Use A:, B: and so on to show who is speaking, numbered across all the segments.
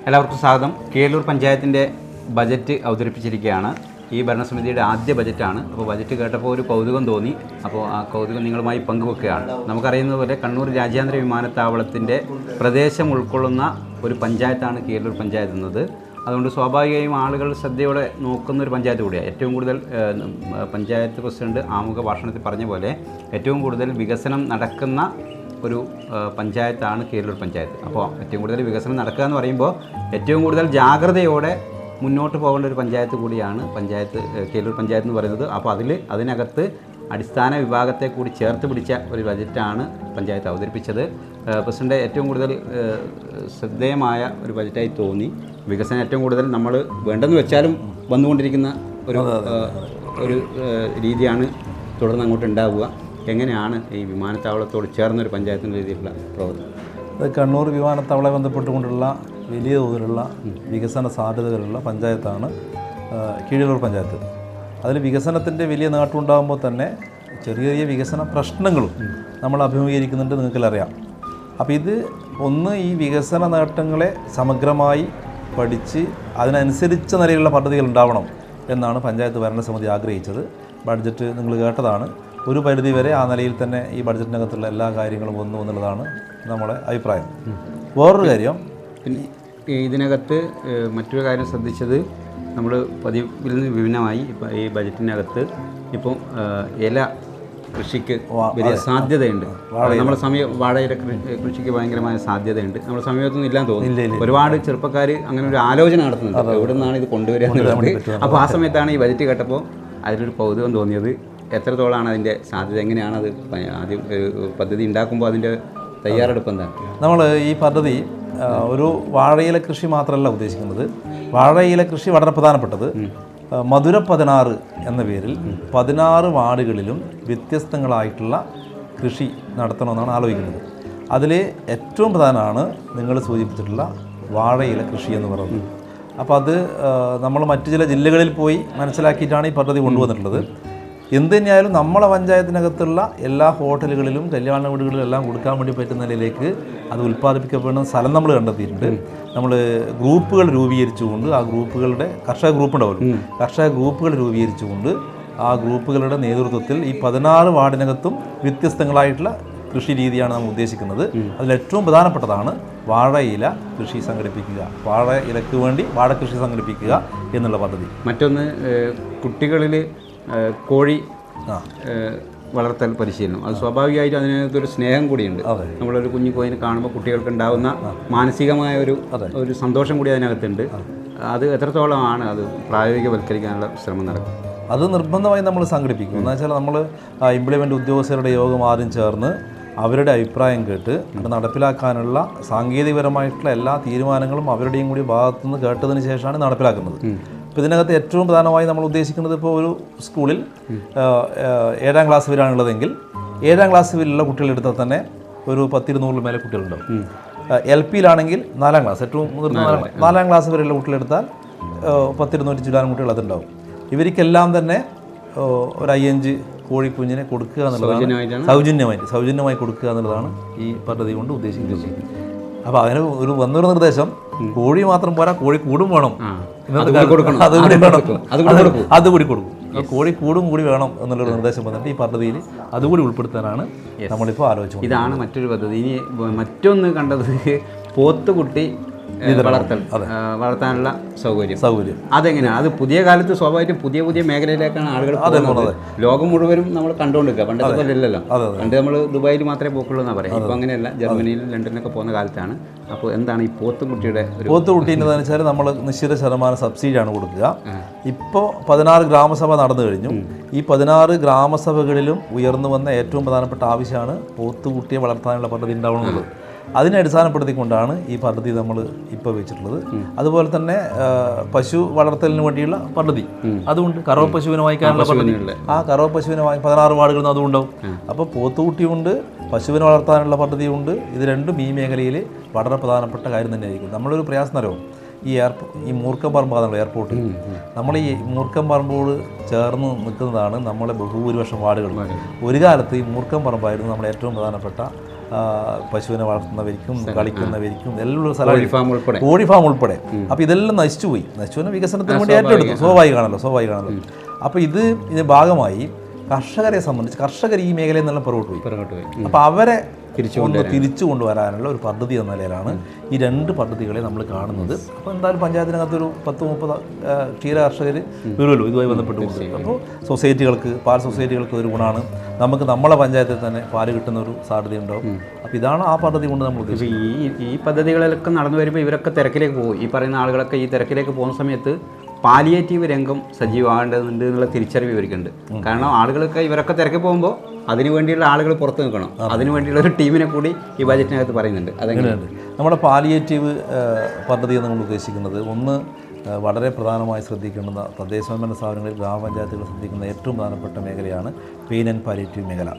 A: എല്ലാവർക്കും സ്വാഗതം. കീഴല്ലൂർ പഞ്ചായത്തിൻ്റെ ബജറ്റ് അവതരിപ്പിച്ചിരിക്കുകയാണ്. ഈ ഭരണസമിതിയുടെ ആദ്യ ബജറ്റാണ്. അപ്പോൾ ബജറ്റ് കേട്ടപ്പോൾ ഒരു കൗതുകം തോന്നി. അപ്പോൾ ആ കൗതുകം നിങ്ങളുമായി പങ്കുവെക്കുകയാണ്. നമുക്കറിയുന്നത് പോലെ കണ്ണൂർ രാജ്യാന്തര വിമാനത്താവളത്തിൻ്റെ പ്രദേശം ഉൾക്കൊള്ളുന്ന ഒരു പഞ്ചായത്താണ് കീഴല്ലൂർ പഞ്ചായത്ത് എന്നത്. അതുകൊണ്ട് സ്വാഭാവികമായും ആളുകൾ ശ്രദ്ധയോടെ നോക്കുന്ന ഒരു പഞ്ചായത്ത് കൂടിയാണ്. ഏറ്റവും കൂടുതൽ പഞ്ചായത്ത് പ്രസിഡന്റ് ആമുഖ ഭാഷണത്തിൽ പറഞ്ഞ പോലെ ഏറ്റവും കൂടുതൽ വികസനം നടക്കുന്ന ഒരു പഞ്ചായത്താണ് കീഴല്ലൂർ പഞ്ചായത്ത്. അപ്പോൾ ഏറ്റവും കൂടുതൽ വികസനം നടക്കുക എന്ന് പറയുമ്പോൾ ഏറ്റവും കൂടുതൽ ജാഗ്രതയോടെ മുന്നോട്ട് പോകേണ്ട ഒരു പഞ്ചായത്ത് കൂടിയാണ് കീഴല്ലൂർ പഞ്ചായത്ത് എന്ന് പറയുന്നത്. അപ്പോൾ അതിനകത്ത് അടിസ്ഥാന വിഭാഗത്തെ കൂടി ചേർത്ത് പിടിച്ച ഒരു ബജറ്റാണ് പഞ്ചായത്ത് അവതരിപ്പിച്ചത്. പ്രസിഡന്റ് ഏറ്റവും കൂടുതൽ ശ്രദ്ധേയമായ ഒരു ബജറ്റായി തോന്നി. വികസനം ഏറ്റവും കൂടുതൽ നമ്മൾ വേണ്ടെന്ന് വെച്ചാലും വന്നുകൊണ്ടിരിക്കുന്ന ഒരു രീതിയാണ് തുടർന്ന് അങ്ങോട്ട് ഉണ്ടാവുക. എങ്ങനെയാണ് ഈ വിമാനത്താവളത്തോട് ചേർന്നൊരു പഞ്ചായത്തിൻ്റെ രീതിയിലുള്ള പ്രവർത്തനം?
B: കണ്ണൂർ വിമാനത്താവളത്തെ ബന്ധപ്പെട്ടുകൊണ്ടുള്ള വലിയ തോതിലുള്ള വികസന സാധ്യതകളുള്ള പഞ്ചായത്താണ് കീഴല്ലൂർ പഞ്ചായത്ത്. അതിൽ വികസനത്തിൻ്റെ വലിയ നേട്ടമുണ്ടാകുമ്പോൾ തന്നെ ചെറിയ ചെറിയ വികസന പ്രശ്നങ്ങളും നമ്മൾ അഭിമുഖീകരിക്കുന്നുണ്ട്, നിങ്ങൾക്കെല്ലാം. അപ്പോൾ ഈ വികസന നേട്ടങ്ങളെ സമഗ്രമായി പഠിച്ച് അതിനനുസരിച്ച നിലയിലുള്ള പദ്ധതികൾ ഉണ്ടാവണം എന്നാണ് പഞ്ചായത്ത് ഭരണസമിതി ആഗ്രഹിച്ചത്. ബഡ്ജറ്റ് നിങ്ങൾ കേട്ടതാണ്. ഒരു പരിധി വരെ ആ നിലയിൽ തന്നെ ഈ ബഡ്ജറ്റിനകത്തുള്ള എല്ലാ കാര്യങ്ങളും വന്നു എന്നുള്ളതാണ് നമ്മുടെ അഭിപ്രായം. വേറൊരു കാര്യം,
A: പിന്നെ ഇതിനകത്ത് മറ്റൊരു കാര്യം ശ്രദ്ധിച്ചത്, നമ്മൾ പതിവിൽ നിന്ന് വിഭിന്നമായി ഈ ബജറ്റിനകത്ത് ഇപ്പോൾ ഇല കൃഷിക്ക് വലിയ സാധ്യതയുണ്ട്. നമ്മുടെ വാഴയില കൃഷിക്ക് ഭയങ്കരമായ സാധ്യതയുണ്ട്. നമ്മുടെ സമീപത്തൊന്നും ഇല്ലാന്ന് തോന്നുന്നു. ഒരുപാട് ചെറുപ്പക്കാർ അങ്ങനെ ഒരു ആലോചന നടത്തുന്നുണ്ട്, എവിടെ നിന്നാണ് ഇത് കൊണ്ടുവരിക എന്നുള്ളത്. അപ്പോൾ ആ സമയത്താണ് ഈ ബജറ്റ് കേട്ടപ്പോൾ അതിലൊരു കൗതുകം തോന്നിയത്. എത്രത്തോളമാണ് അതിൻ്റെ സാധ്യത, എങ്ങനെയാണ് അത് ആദ്യം പദ്ധതി ഉണ്ടാക്കുമ്പോൾ അതിൻ്റെ തയ്യാറെടുപ്പ് എന്താണ്?
B: നമ്മൾ ഈ പദ്ധതി ഒരു വാഴയില കൃഷി മാത്രമല്ല ഉദ്ദേശിക്കുന്നത്. വാഴയില കൃഷി വളരെ പ്രധാനപ്പെട്ടത്. മധുര 16 എന്ന പേരിൽ 16 വാർഡുകളിലും വ്യത്യസ്തങ്ങളായിട്ടുള്ള കൃഷി നടത്തണമെന്നാണ് ആലോചിക്കുന്നത്. അതിൽ ഏറ്റവും പ്രധാനമാണ് നിങ്ങൾ സൂചിപ്പിച്ചിട്ടുള്ള വാഴയില കൃഷി എന്ന് പറയുന്നത്. അപ്പോൾ അത് നമ്മൾ മറ്റു ചില ജില്ലകളിൽ പോയി മനസ്സിലാക്കിയിട്ടാണ് ഈ പദ്ധതി കൊണ്ടുവന്നിട്ടുള്ളത്. എന്ത് തന്നെയായാലും നമ്മളെ പഞ്ചായത്തിനകത്തുള്ള എല്ലാ ഹോട്ടലുകളിലും കല്യാണ വീടുകളിലും എല്ലാം കൊടുക്കാൻ വേണ്ടി പറ്റുന്ന നിലയിലേക്ക് അത് ഉൽപ്പാദിപ്പിക്കപ്പെടുന്ന സ്ഥലം നമ്മൾ കണ്ടെത്തിയിട്ടുണ്ട്. നമ്മൾ ഗ്രൂപ്പുകൾ രൂപീകരിച്ചുകൊണ്ട് ആ ഗ്രൂപ്പുകളുടെ കർഷക ഗ്രൂപ്പ് ഉണ്ടാവുമല്ലോ, കർഷക ഗ്രൂപ്പുകൾ രൂപീകരിച്ചുകൊണ്ട് ആ ഗ്രൂപ്പുകളുടെ നേതൃത്വത്തിൽ ഈ 16 വാർഡിനകത്തും വ്യത്യസ്തങ്ങളായിട്ടുള്ള കൃഷി രീതിയാണ് നമ്മൾ ഉദ്ദേശിക്കുന്നത്. അതിലേറ്റവും പ്രധാനപ്പെട്ടതാണ് വാഴയില കൃഷി സംഘടിപ്പിക്കുക, വാഴയിലക്ക് വേണ്ടി വാഴക്കൃഷി സംഘടിപ്പിക്കുക എന്നുള്ള പദ്ധതി.
A: മറ്റൊന്ന്, കുട്ടികളിൽ കോഴി വളർത്തൽ പരിശീലനം. അത് സ്വാഭാവികമായിട്ടും അതിനകത്തൊരു സ്നേഹം കൂടിയുണ്ട്. നമ്മളൊരു കുഞ്ഞു കോഴിനെ കാണുമ്പോൾ കുട്ടികൾക്ക് ഉണ്ടാകുന്ന മാനസികമായ ഒരു സന്തോഷം കൂടി അതിനകത്തുണ്ട്. അത് എത്രത്തോളമാണ് അത് പ്രായോഗികവൽക്കരിക്കാനുള്ള ശ്രമം നടക്കും?
B: അത് നിർബന്ധമായി നമ്മൾ സംഘടിപ്പിക്കും. എന്ന് വെച്ചാൽ നമ്മൾ ഇംപ്ലിമെൻ്റ് ഉദ്യോഗസ്ഥരുടെ യോഗം ആദ്യം ചേർന്ന് അവരുടെ അഭിപ്രായം കേട്ട് അത് നടപ്പിലാക്കാനുള്ള സാങ്കേതികപരമായിട്ടുള്ള എല്ലാ തീരുമാനങ്ങളും അവരുടെയും കൂടി ഭാഗത്തുനിന്ന് കേട്ടതിന് ശേഷമാണ് നടപ്പിലാക്കുന്നത്. അപ്പോൾ ഇതിനകത്ത് ഏറ്റവും പ്രധാനമായി നമ്മൾ ഉദ്ദേശിക്കുന്നത്, ഇപ്പോൾ ഒരു സ്കൂളിൽ 7ാം ക്ലാസ് വരെയാണുള്ളതെങ്കിൽ 7ാം ക്ലാസ് വരെയുള്ള കുട്ടികളെടുത്താൽ തന്നെ ഒരു 10-200 മേലെ കുട്ടികളുണ്ടാവും. LPയിലാണെങ്കിൽ 4ാം ക്ലാസ്, ഏറ്റവും മുതിർന്ന 4ാം ക്ലാസ് വരെയുള്ള കുട്ടികളെടുത്താൽ 10-200 ചില്ലാനും കുട്ടികൾ അതുണ്ടാവും. ഇവർക്കെല്ലാം തന്നെ ഒരു 5 കോഴിക്കുഞ്ഞിനെ കൊടുക്കുക എന്നുള്ളതാണ്, സൗജന്യമായി കൊടുക്കുക എന്നുള്ളതാണ് ഈ പദ്ധതി കൊണ്ട് ഉദ്ദേശിക്കുന്നത്. അപ്പോൾ അതിന് വന്നൊരു നിർദ്ദേശം, കോഴി മാത്രം പോരാ, കോഴി കൂടും വേണം, അതുകൂടി കൊടുക്കും. കോഴി കൂടും കൂടി വേണം എന്നുള്ളൊരു നിർദ്ദേശം വന്നിട്ട് ഈ പദ്ധതിയിൽ അതുകൂടി ഉൾപ്പെടുത്താനാണ് നമ്മളിപ്പോൾ ആലോചിച്ചത്.
A: ഇതാണ് മറ്റൊരു പദ്ധതി. ഇനി മറ്റൊന്ന് കണ്ടത്, പോത്തുകുട്ടി വളർത്താനുള്ള സൗകര്യം അതെങ്ങനെയാണ്? അത് പുതിയ കാലത്ത് സ്വാഭാവികമായിട്ടും പുതിയ മേഖലയിലേക്കാണ് ആളുകൾ പോകുന്നത്. ലോകം മുഴുവനും നമ്മൾ കണ്ടുകൊണ്ടിരിക്കുക. പണ്ടത്തെ പോലെ അല്ലല്ലോ. പണ്ട് നമ്മൾ ദുബായിൽ മാത്രമേ പോക്കുള്ളൂ എന്നാണ് പറയുന്നത്. ഇപ്പോൾ അങ്ങനെയല്ല, ജർമ്മനിയിൽ ലണ്ടനിലൊക്കെ പോകുന്ന കാലത്താണ്. അപ്പോൾ എന്താണ് ഈ പോത്തുകുട്ടിയുടെ
B: പോത്തുകുട്ടീൻ്റെ വെച്ചാൽ നമ്മൾ നിശ്ചിത ശതമാനം സബ്സിഡിയാണ് കൊടുക്കുക. ഇപ്പോൾ 16 ഗ്രാമസഭ നടന്നു കഴിഞ്ഞു. ഈ 16 ഗ്രാമസഭകളിലും ഉയർന്നു വന്ന ഏറ്റവും പ്രധാനപ്പെട്ട ആവശ്യമാണ് പോത്തുകുട്ടിയെ വളർത്താനുള്ള പദ്ധതി ഉണ്ടാവണമെന്നുള്ളത്. അതിനെ അടിസ്ഥാനപ്പെടുത്തിക്കൊണ്ടാണ് ഈ പദ്ധതി നമ്മൾ ഇപ്പോൾ വെച്ചിട്ടുള്ളത്. അതുപോലെ തന്നെ പശു വളർത്തലിന് വേണ്ടിയുള്ള പദ്ധതി അതുകൊണ്ട് കറവ പശുവിനെ വാങ്ങിക്കാനുള്ള പദ്ധതി, ആ കറവ പശുവിനെ 16 വാർഡുകളിൽ നിന്ന് അതുകൊണ്ടാവും. അപ്പോൾ പോത്തുകുട്ടിയുണ്ട്, പശുവിനെ വളർത്താനുള്ള പദ്ധതിയുണ്ട്. ഇത് രണ്ടും ഈ മേഖലയിൽ വളരെ പ്രധാനപ്പെട്ട കാര്യം തന്നെയായിരിക്കും. നമ്മളൊരു പ്രയാസം തരവും ഈ മൂർക്കം പറമ്പാണല്ലോ എയർപോർട്ട്. നമ്മൾ ഈ മൂർക്കം പറമ്പോട് ചേർന്ന് നിൽക്കുന്നതാണ് നമ്മളെ ബഹുഭൂരിപക്ഷം വാർഡുകൾ. ഒരു കാലത്ത് ഈ മൂർക്കം പറമ്പായിരുന്നു നമ്മളെ ഏറ്റവും പ്രധാനപ്പെട്ട പശുവിനെ വളർത്തുന്നവർക്കും കളിക്കുന്നവർക്കും എല്ലാം സ്ഥലം
A: ഉൾപ്പെടെ
B: കോഴി ഫാം ഉൾപ്പെടെ. അപ്പോൾ ഇതെല്ലാം നശിച്ചുപോയി. നശിച്ചുവിനെ വികസനത്തിന് വേണ്ടി ഏറ്റെടുത്തു. സ്വാഭാവികമാണല്ലോ. അപ്പോൾ ഇതിൻ്റെ ഭാഗമായി കർഷകരെ സംബന്ധിച്ച് കർഷകർ ഈ മേഖലയിൽ നിന്നെല്ലാം പുറകോട്ട് പോയി. അപ്പോൾ അവരെ തിരിച്ചു കൊണ്ടുവരാനുള്ള ഒരു പദ്ധതി എന്ന നിലയിലാണ് ഈ 2 പദ്ധതികളെ നമ്മൾ കാണുന്നത്. അപ്പോൾ എന്തായാലും പഞ്ചായത്തിനകത്തൊരു 10-30 ക്ഷീര കർഷകർ വരുമല്ലോ ഇതുമായി ബന്ധപ്പെട്ടുകൊണ്ട്. അപ്പോൾ പാൽ സൊസൈറ്റികൾക്ക് ഒരു ഗുണമാണ്. നമുക്ക് നമ്മളെ പഞ്ചായത്തിൽ തന്നെ പാല് കിട്ടുന്ന ഒരു സാധ്യതയുണ്ടാവും. അപ്പോൾ ഇതാണ് ആ പദ്ധതി കൊണ്ട് നമ്മൾ ഉദ്ദേശിക്കുന്നത്.
A: ഈ പദ്ധതികളൊക്കെ നടന്നു വരുമ്പോൾ ഇവരൊക്കെ തിരക്കിലേക്ക് പോകും. ഈ പറയുന്ന ആളുകളൊക്കെ ഈ തിരക്കിലേക്ക് പോകുന്ന സമയത്ത് പാലിയേറ്റീവ് രംഗം സജീവമാകേണ്ടതുണ്ട് എന്നുള്ള തിരിച്ചറിവ് ഇവർക്കുണ്ട്. കാരണം ആളുകളൊക്കെ ഇവരൊക്കെ തിരക്കി പോകുമ്പോൾ അതിനു വേണ്ടിയുള്ള ആളുകൾ പുറത്ത് നിൽക്കണം. അതിനു വേണ്ടിയുള്ള ഒരു ടീമിനെ കൂടി ഈ ബജറ്റിനകത്ത് പറയുന്നുണ്ട്. അതെങ്ങനെയുണ്ട്
B: നമ്മുടെ പാലിയേറ്റീവ് പദ്ധതി എന്ന് നമ്മൾ ഉദ്ദേശിക്കുന്നത്? ഒന്ന്, വളരെ പ്രധാനമായി ശ്രദ്ധിക്കേണ്ടുന്ന തദ്ദേശഭരണ സ്ഥാപനങ്ങളിൽ ഗ്രാമപഞ്ചായത്തുകൾ ശ്രദ്ധിക്കുന്ന ഏറ്റവും പ്രധാനപ്പെട്ട മേഖലയാണ് പെയിൻ ആൻഡ് പാലിയേറ്റീവ് മേഖല.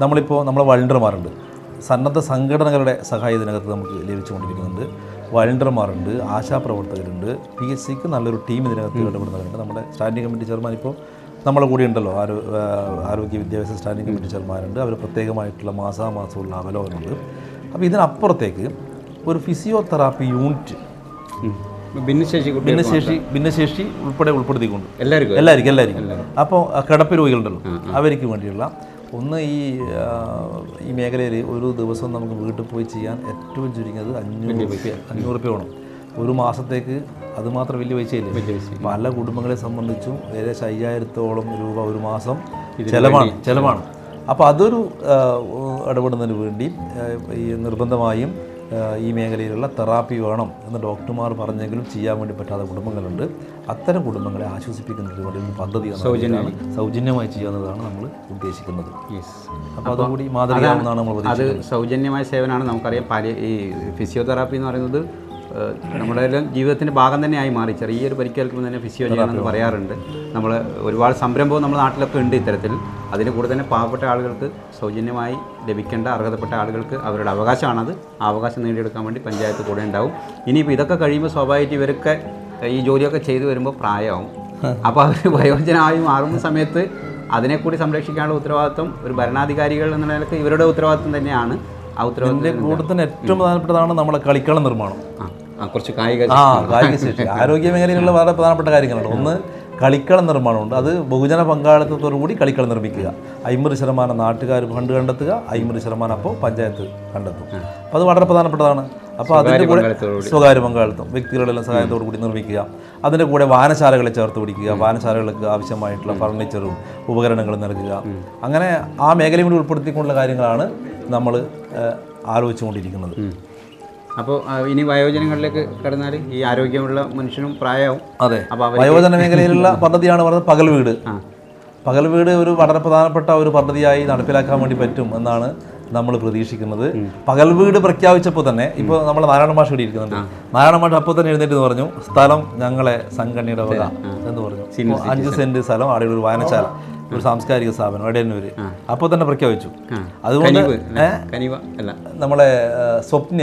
B: നമ്മളിപ്പോൾ നമ്മളെ വളണ്ടിയർമാരുണ്ട്, സന്നദ്ധ സംഘടനകളുടെ സഹായം ഇതിനകത്ത് നമുക്ക് ലഭിച്ചുകൊണ്ടിരിക്കുന്നുണ്ട്. വളണ്ടിയർമാരുണ്ട്, ആശാപ്രവർത്തകരുണ്ട്, PSCക്ക് നല്ലൊരു ടീം ഇതിനകത്ത് ഇടപെടുന്നവരുണ്ട്. നമ്മുടെ സ്റ്റാൻഡിംഗ് കമ്മിറ്റി ചെയർമാൻ ഇപ്പോൾ നമ്മളെ കൂടി ഉണ്ടല്ലോ, ആരോഗ്യ വിദ്യാഭ്യാസ സ്റ്റാൻഡിംഗ് കമ്മിറ്റി ചെയർമാരുണ്ട്. അവർ പ്രത്യേകമായിട്ടുള്ള മാസാമാസമുള്ള അവലോകനമുണ്ട്. അപ്പോൾ ഇതിനപ്പുറത്തേക്ക് ഒരു ഫിസിയോതെറാപ്പി യൂണിറ്റ് ഭിന്നശേഷി ഉൾപ്പെടെ ഉൾപ്പെടുത്തിക്കൊണ്ട് എല്ലാവർക്കും അപ്പോൾ കിടപ്പ് രോഗികളുണ്ടല്ലോ അവർക്ക് വേണ്ടിയുള്ള ഒന്ന് ഈ മേഖലയിൽ ഒരു ദിവസം നമുക്ക് വീട്ടിൽ പോയി ചെയ്യാൻ ഏറ്റവും ചുരുങ്ങിയത് 500 രൂപ വേണം ഒരു മാസത്തേക്ക്. അതുമാത്രം വലിയ പൈസയില്ലേ. പല കുടുംബങ്ങളെ സംബന്ധിച്ചും ഏകദേശം 5000-ഓളം രൂപ ഒരു മാസം ചിലവാണ്. അപ്പോൾ അതൊരു ഇടപെടുന്നതിന് വേണ്ടി ഈ നിർബന്ധമായും ഈ മേഖലയിലുള്ള തെറാപ്പി വേണം എന്ന് ഡോക്ടർമാർ പറഞ്ഞെങ്കിലും ചെയ്യാൻ വേണ്ടി പറ്റാത്ത കുടുംബങ്ങളുണ്ട്. അത്തരം കുടുംബങ്ങളെ ആശ്വസിപ്പിക്കുന്നതിന് വേണ്ടി ഒരു പദ്ധതി സൗജന്യമായി ചെയ്യാവുന്നതാണ് നമ്മൾ ഉദ്ദേശിക്കുന്നത്. അപ്പോൾ അതുകൂടി മാതൃകയാണെന്നാണ് നമ്മൾ
A: അത് സൗജന്യമായ സേവനമാണ്. നമുക്കറിയാം ഈ ഫിസിയോതെറാപ്പി എന്ന് പറയുന്നത് നമ്മുടെ ജീവിതത്തിൻ്റെ ഭാഗം തന്നെയായി മാറി. ചെറിയൊരു പരിക്കേൽക്കുമ്പോൾ തന്നെ ഫിസിയോ ചെയ്യണമെന്ന് പറയാറുണ്ട്. നമ്മൾ ഒരുപാട് സംരംഭവും നമ്മുടെ നാട്ടിലൊക്കെ ഉണ്ട് ഇത്തരത്തിൽ. അതിന് കൂടെ തന്നെ പാവപ്പെട്ട ആളുകൾക്ക് സൗജന്യമായി ലഭിക്കേണ്ട അർഹതപ്പെട്ട ആളുകൾക്ക് അവരുടെ അവകാശമാണത്. ആ അവകാശം നേടിയെടുക്കാൻ വേണ്ടി പഞ്ചായത്ത് കൂടെ ഉണ്ടാവും. ഇനിയിപ്പോൾ ഇതൊക്കെ കഴിയുമ്പോൾ സ്വാഭാവികമായിട്ട് ഇവരൊക്കെ ഈ ജോലിയൊക്കെ ചെയ്തു വരുമ്പോൾ പ്രായമാവും. അപ്പോൾ അവർ വയോജനമായി മാറുന്ന സമയത്ത് അതിനെക്കൂടി സംരക്ഷിക്കാനുള്ള ഉത്തരവാദിത്വം ഒരു ഭരണാധികാരികൾ എന്ന നിലയ്ക്ക് ഇവരുടെ ഉത്തരവാദിത്വം തന്നെയാണ്. ആ ഉത്തരവാദിത്വം
B: കൂടുതൽ ഏറ്റവും പ്രധാനപ്പെട്ടതാണ് നമ്മുടെ കളിക്കളം നിർമ്മാണം.
A: കുറച്ച് കായിക
B: ശേഷി ആരോഗ്യ മേഖലയിലുള്ള വളരെ പ്രധാനപ്പെട്ട കാര്യങ്ങളുണ്ട്. ഒന്ന്, കളിക്കളം നിർമ്മാണമുണ്ട്. അത് ബഹുജന പങ്കാളിത്തത്തോടു കൂടി കളിക്കളം നിർമ്മിക്കുക. 50% നാട്ടുകാർ ഫണ്ട് കണ്ടെത്തുക, 50% അപ്പോൾ പഞ്ചായത്ത് കണ്ടെത്തും. അപ്പോൾ അത് വളരെ പ്രധാനപ്പെട്ടതാണ്. അപ്പോൾ അതിൻ്റെ കൂടെ സ്വകാര്യ പങ്കാളിത്തം വ്യക്തികളുടെ സഹായത്തോടു കൂടി നിർമ്മിക്കുക. അതിൻ്റെ കൂടെ വായനശാലകളെ ചേർത്ത് പിടിക്കുക. വായനശാലകൾക്ക് ആവശ്യമായിട്ടുള്ള ഫർണിച്ചറും ഉപകരണങ്ങളും നൽകുക. അങ്ങനെ ആ മേഖലയും കൂടി ഉൾപ്പെടുത്തിക്കൊണ്ടുള്ള കാര്യങ്ങളാണ് നമ്മൾ ആലോചിച്ചുകൊണ്ടിരിക്കുന്നത്.
A: അപ്പോൾ ഇനി വയോജനങ്ങളിലേക്ക് കടന്നാൽ ഈ ആരോഗ്യമുള്ള മനുഷ്യനും പ്രായമാവും.
B: അതെ, അപ്പോൾ വയോജന മേഖലയിലുള്ള പദ്ധതിയാണ് പറയുന്നത് പകൽ വീട്. പകൽ വീട് ഒരു വളരെ പ്രധാനപ്പെട്ട ഒരു പദ്ധതിയായി നടപ്പിലാക്കാൻ വേണ്ടി പറ്റും എന്നാണ് നമ്മൾ പ്രതീക്ഷിക്കുന്നത്. പകൽ വീട് പ്രഖ്യാപിച്ചപ്പോൾ തന്നെ ഇപ്പോൾ നമ്മൾ നാരായണ മാഷ് ഇവിടെ ഇരിക്കുന്നുണ്ട്. നാരായണ മാഷ് അപ്പോൾ തന്നെ എഴുന്നേറ്റ് പറഞ്ഞു, സ്ഥലം ഞങ്ങളെ സംഘടനയുടെ വക എന്ന് പറഞ്ഞു. 5 സെന്റ് സ്ഥലം, അവിടെ ഒരു വായനശാല, ഒരു സാംസ്കാരിക സ്ഥാപനം എടയന്നൂര് അപ്പോൾ തന്നെ പ്രഖ്യാപിച്ചു. അതുകൊണ്ട് നമ്മളെ സ്വപ്ന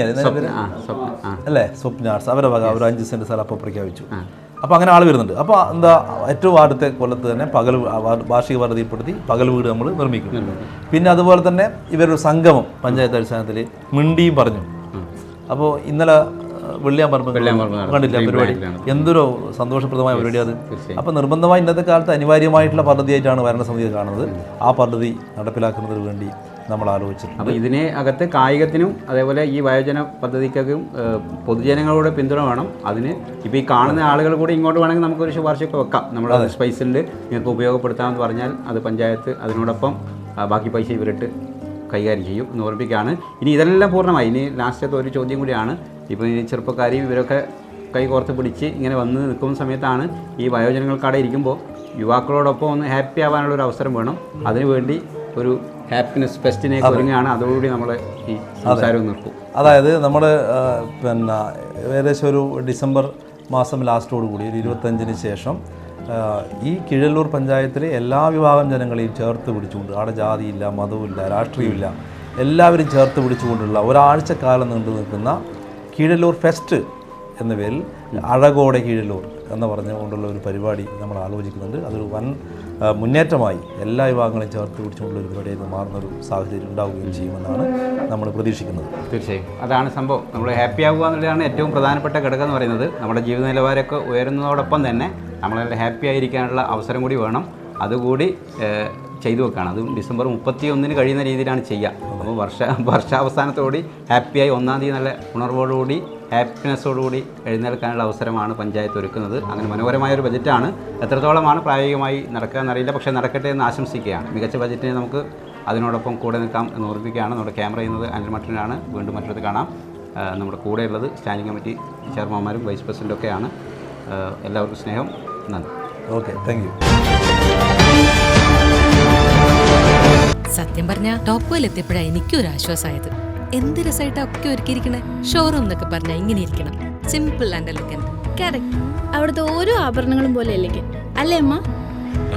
B: അല്ലേ, സ്വപ്ന ആർട്സ് അവരുടെ വക ഒരു 5 സെന്റ് സ്ഥലം അപ്പോൾ പ്രഖ്യാപിച്ചു. അപ്പോൾ അങ്ങനെ ആൾ വരുന്നുണ്ട്. അപ്പോൾ എന്താ, ഏറ്റവും ആദ്യത്തെ കൊല്ലത്ത് തന്നെ വാർഷിക പദ്ധതിപ്പെടുത്തി പകൽ വീട് നമ്മൾ നിർമ്മിക്കും. പിന്നെ അതുപോലെ തന്നെ ഇവരൊരു സംഗമം പഞ്ചായത്ത് അടിസ്ഥാനത്തിൽ മിണ്ടിയും പറഞ്ഞു. അപ്പോൾ ഇന്നലെ വെള്ളിയാമ്പറമ്പ് കണ്ടില്ല പരിപാടി, എന്തൊരു സന്തോഷപ്രദമായ പരിപാടി അത്. അപ്പോൾ നിർബന്ധമായി ഇന്നത്തെ കാലത്ത് അനിവാര്യമായിട്ടുള്ള പദ്ധതിയായിട്ടാണ് ഭരണസമിതി കാണുന്നത്. ആ പദ്ധതി നടപ്പിലാക്കുന്നതിന് വേണ്ടി നമ്മൾ ആലോചിച്ചിട്ടുണ്ട്.
A: അപ്പോൾ ഇതിനെ അകത്ത് കായികത്തിനും അതേപോലെ ഈ വയോജന പദ്ധതിക്കും പൊതുജനങ്ങളുടെ പിന്തുണ വേണം. അതിന് ഇപ്പോൾ ഈ കാണുന്ന ആളുകൾ കൂടി ഇങ്ങോട്ട് വേണമെങ്കിൽ നമുക്കൊരു ശുപാർശയൊക്കെ വെക്കാം. നമ്മുടെ സ്പൈസിൽ നിങ്ങൾക്ക് ഉപയോഗപ്പെടുത്താമെന്ന് പറഞ്ഞാൽ അത് പഞ്ചായത്ത് അതിനോടൊപ്പം ബാക്കി പൈസ ഇവരിട്ട് കൈകാര്യം ചെയ്യും എന്ന് ഓർമ്മിപ്പിക്കുകയാണ്. ഇനി ഇതെല്ലാം പൂർണ്ണമായി. ഇനി ലാസ്റ്റത്തെ ഒരു ചോദ്യം കൂടിയാണ്. ഇപ്പോൾ ഈ ചെറുപ്പക്കാരെയും ഇവരൊക്കെ കൈ കോർത്ത് പിടിച്ച് ഇങ്ങനെ വന്ന് നിൽക്കുന്ന സമയത്താണ് ഈ വയോജനങ്ങൾക്കവിടെ ഇരിക്കുമ്പോൾ യുവാക്കളോടൊപ്പം ഒന്ന് ഹാപ്പി ആവാനുള്ളൊരു അവസരം വേണം. അതിനുവേണ്ടി ഒരു ഹാപ്പിനെസ് ഫെസ്റ്റിനെ ഒരുങ്ങുകയാണ്. അതോടുകൂടി നമ്മൾ ഈ സംസാരം നിർത്തും.
B: അതായത് നമ്മൾ പിന്നെ ഏകദേശം ഒരു ഡിസംബർ മാസം ലാസ്റ്റോടുകൂടി ഒരു 25-ന് ശേഷം ഈ കീഴല്ലൂർ പഞ്ചായത്തിലെ എല്ലാ വിഭാഗം ജനങ്ങളെയും ചേർത്ത് പിടിച്ചുകൊണ്ട്, അവിടെ ജാതിയില്ല, മതവുമില്ല, രാഷ്ട്രീയമില്ല, എല്ലാവരും ചേർത്ത് പിടിച്ചുകൊണ്ടുള്ള ഒരാഴ്ചക്കാലം നീണ്ടു നിൽക്കുന്ന കീഴല്ലൂർ ഫെസ്റ്റ് എന്ന പേരിൽ അഴകോടെ കീഴല്ലൂർ എന്ന് പറഞ്ഞുകൊണ്ടുള്ള ഒരു പരിപാടി നമ്മൾ ആലോചിക്കുന്നുണ്ട്. അതൊരു വൻ മുന്നേറ്റമായി എല്ലാ വിഭാഗങ്ങളും ചേർത്ത് പിടിച്ചുകൊണ്ടുള്ള ഒരു പരിപാടിയായി മാറുന്നൊരു സാഹചര്യം ഉണ്ടാവുകയും ചെയ്യുമെന്നാണ് നമ്മൾ പ്രതീക്ഷിക്കുന്നത്.
A: തീർച്ചയായും അതാണ് സംഭവം. നമ്മൾ ഹാപ്പി ആവുക എന്നുള്ളതാണ് ഏറ്റവും പ്രധാനപ്പെട്ട ഘടകം എന്ന് പറയുന്നത്. നമ്മുടെ ജീവിത നിലവാരമൊക്കെ ഉയരുന്നതോടൊപ്പം തന്നെ നമ്മളെല്ലാം ഹാപ്പി ആയിരിക്കാനുള്ള അവസരം കൂടി വേണം. അതുകൂടി ചെയ്തു വെക്കുകയാണ്. അതും ഡിസംബർ 31 കഴിയുന്ന രീതിയിലാണ് ചെയ്യുക. അപ്പോൾ വർഷാവസാനത്തോടെ ഹാപ്പിയായി 1-ാം തീയതി നല്ല ഉണർവോടുകൂടി ഹാപ്പിനെസ്സോടുകൂടി എഴുന്നേൽക്കാനുള്ള അവസരമാണ് പഞ്ചായത്ത് ഒരുക്കുന്നത്. അങ്ങനെ മനോഹരമായൊരു ബജറ്റാണ്. എത്രത്തോളമാണ് പ്രായോഗികമായി നടക്കുക എന്നറിയില്ല, പക്ഷേ നടക്കട്ടെ എന്ന് ആശംസിക്കുകയാണ്. മികച്ച ബജറ്റിനെ നമുക്ക് അതിനോടൊപ്പം കൂടെ നിൽക്കാം എന്ന് ഓർമ്മിക്കുകയാണ്. നമ്മുടെ ക്യാമറ ചെയ്യുന്നത് അനിൽ മട്ടനാണ്. വീണ്ടും മറ്റൊരു കാണാം. നമ്മുടെ കൂടെയുള്ളത് സ്റ്റാൻഡിംഗ് കമ്മിറ്റി ചെയർമാന്മാരും വൈസ് പ്രസിഡൻ്റും ഒക്കെയാണ്. എല്ലാവർക്കും സ്നേഹം, നന്ദി.
B: Okay, thank you.
C: സത്യം പറഞ്ഞ ടോപ്പ് എത്തിയപ്പോഴാണ് എനിക്കൊരു ആശ്വാസമായത്. എന്ത് രസമായിട്ടാ ഒക്കെ ഒരുക്കിയിരിക്കണേ. ഷോറൂം എന്നൊക്കെ പറഞ്ഞാൽ ഇങ്ങനെ ഇരിക്കണം, സിമ്പിൾ ആൻഡ് എലഗന്റ്.
D: കറക്റ്റ്. അവിടുത്തെ ഓരോ ആഭരണങ്ങളും പോലെ എലഗന്റ് അല്ലേ അമ്മ?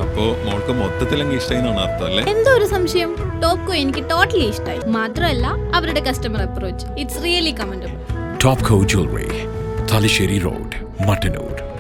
E: അപ്പോ മോൾക്ക് മൊത്തത്തിൽ ഇഷ്ടമായിന്നാണ് അർത്ഥം അല്ലേ?
D: എന്തോ ഒരു സംശയം. ടോപ്കോ എനിക്ക് ടോട്ടലി ഇഷ്ടമായി. മാത്രമല്ല അവരുടെ customer approach, it's really commendable.
F: Topco Jewelry, Talisheri Road, Mattanur.